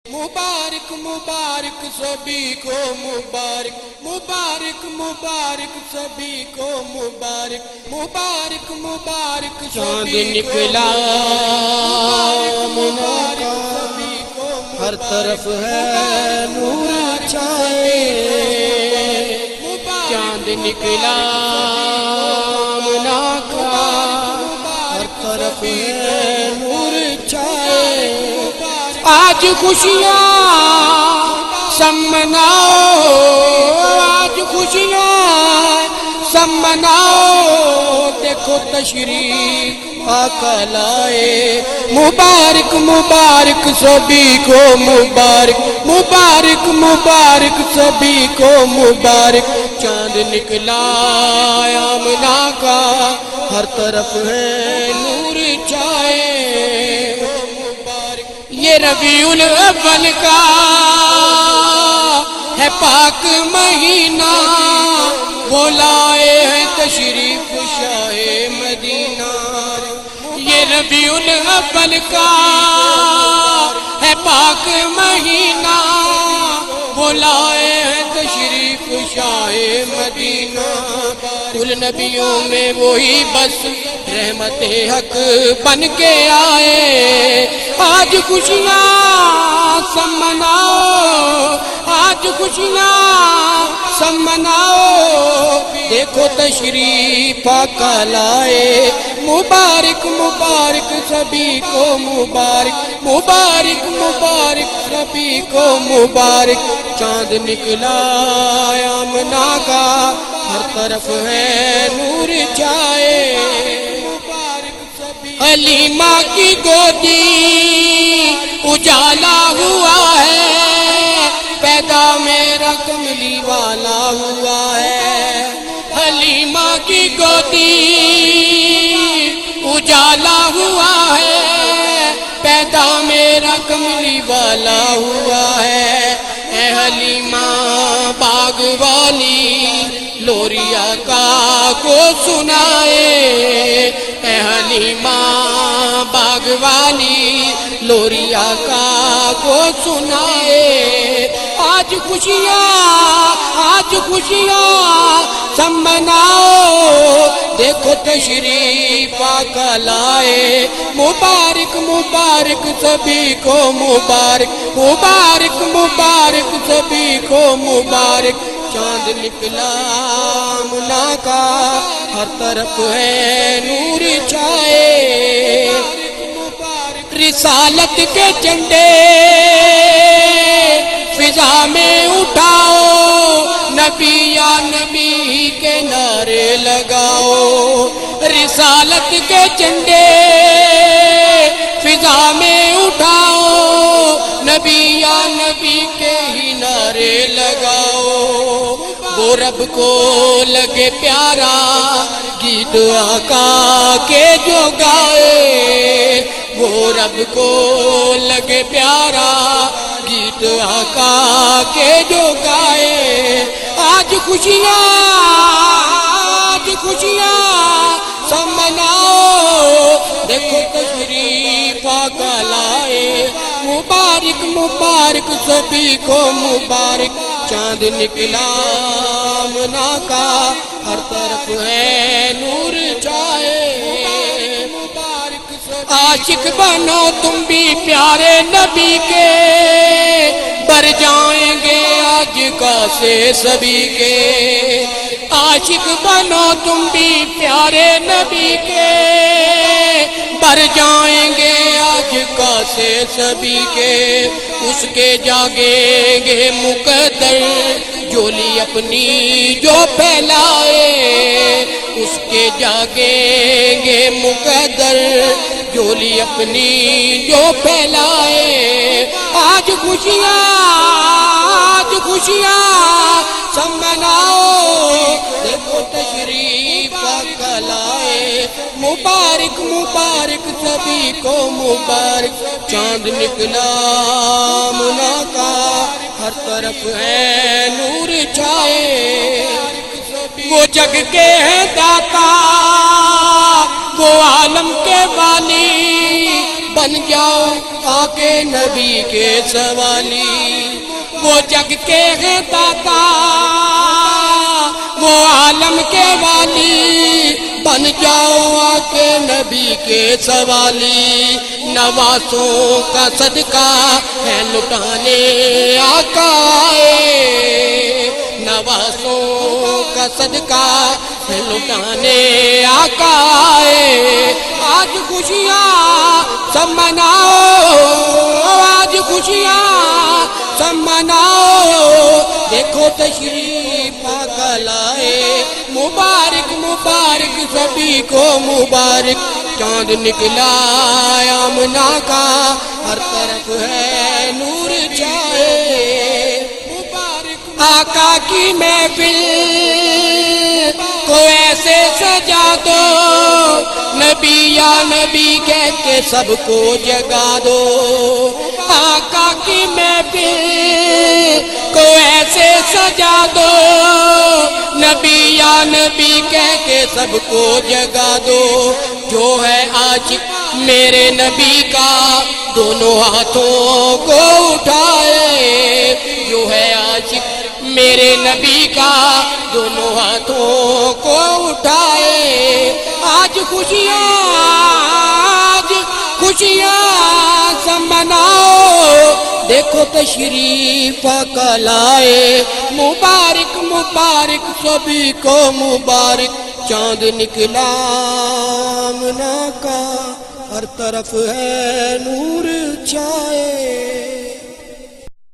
मुबारक मुबारक सभी को मुबारक, मुबारक मुबारक सभी को मुबारक, मुबारक मुबारक चाँद निकला मुबारक सभी को, हर तरफ है नूर छाए। चाँद निकला मुना का, हर तरफ है नूर छाए। आज खुशियाँ सब मनाओ, आज खुशियाँ सब मनाओ, देखो तशरीफ आका लाए। मुबारक मुबारक सभी को मुबारक, मुबारक मुबारक सभी को मुबारक। चाँद निकला आमना का, हर तरफ है नूर छाए। ये रबीउल अव्वल का है पाक महीना, वो लाए हैं तशरीफ शाहे मदीना। ये रबीउल अव्वल का है पाक महीना, वो लाए हैं तशरीफ शाहे मदीना। कुल नबियों में वही बस रहमत हक बन के आए। आज खुशियाँ सब मनाओ, आज खुशियाँ सब मनाओ, देखो तशरीफ आका लाए। मुबारक मुबारक सभी को मुबारक, मुबारक मुबारक सभी को मुबारक। चाँद निकला आमना का, हर तरफ है नूर छाए। हलीमा की गोदी उजाला हुआ है, पैदा मेरा कमली वाला हुआ है। हलीमा की गोदी उजाला हुआ है, पैदा मेरा कमली वाला हुआ है। ए हलीमा बाग वाली लोरिया का को सुनाए। ए हलीमा बागवानी लोरिया का को सुनाए। आज खुशियाँ सब मनाओ, देखो तशरीफ आका लाए। मुबारक मुबारक सभी को मुबारक, मुबारक मुबारक सभी को मुबारक। चाँद निकला मुना का, हर तरफ है नूर छाए। रिसालत के झंडे फिजा में उठाओ, नबी या नबी के नारे लगाओ। रिसालत के झंडे फिजा में उठाओ, नबी या नबी के ही नारे लगाओ। वो रब को लगे प्यारा गीत आका के जो गाए। वो रब को लगे प्यारा गीत आका के जो गाए। आज खुशियाँ सब मनाओ, देखो तशरीफ आका लाए। मुबारक मुबारक सभी को मुबारक। चाँद निकला मुना का, हर तरफ है नूर छाए। आशिक बनो तुम भी प्यारे नबी के, बर जाएंगे आज का से सभी के। आशिक बनो तुम भी प्यारे नबी के, बर जाएंगे आज का से सभी के। उसके जागेंगे मुकद्दर झोली अपनी जो फैलाए। उसके जागेंगे मुकद्दर झोली अपनी जो फैलाए। आज खुशियाँ सब मनाओ, देखो तशरीफ आका लाए। मुबारक मुबारक सभी को मुबारक। चाँद निकला मुना का, हर तरफ है नूर छाए। वो जग के हैं दाता, वो आलम के वाली, بن جاؤ آقے نبی کے سوالی، وہ جگ کے ہیں داتا وہ عالم کے والی، بن جاؤ آقے نبی کے سوالی، نوازوں کا صدقہ ہے لٹانے آقا آئے، نوازوں کا صدقہ ہے لٹانے آقا آئے، آج خوشیاں سب مناؤ، آج خوشیاں سب مناؤ، دیکھو تشریف آقا لائے، مبارک مبارک سبھی کو مبارک، چاند نکلا آمنہ کا ہر طرف ہے نور چھائے، مبارک آقا کی محفل کو ایسے سجا دو، نبی یا نبی کہہ کے سب کو جگا دو، آقا کی محفل کو ایسے سجا دو، نبی یا نبی کہہ کے سب کو جگا دو، جو ہے عاشق میرے نبی کا دونوں ہاتھوں کو اٹھائے، جو ہے عاشق میرے نبی کا دونوں ہاتھوں کو اٹھائے، آج خوشیاں سب مناؤ، دیکھو تشریف آقا لائے، مبارک مبارک سبھی کو مبارک، چاند نکلا آمنہ کا ہر طرف ہے نور چھائے۔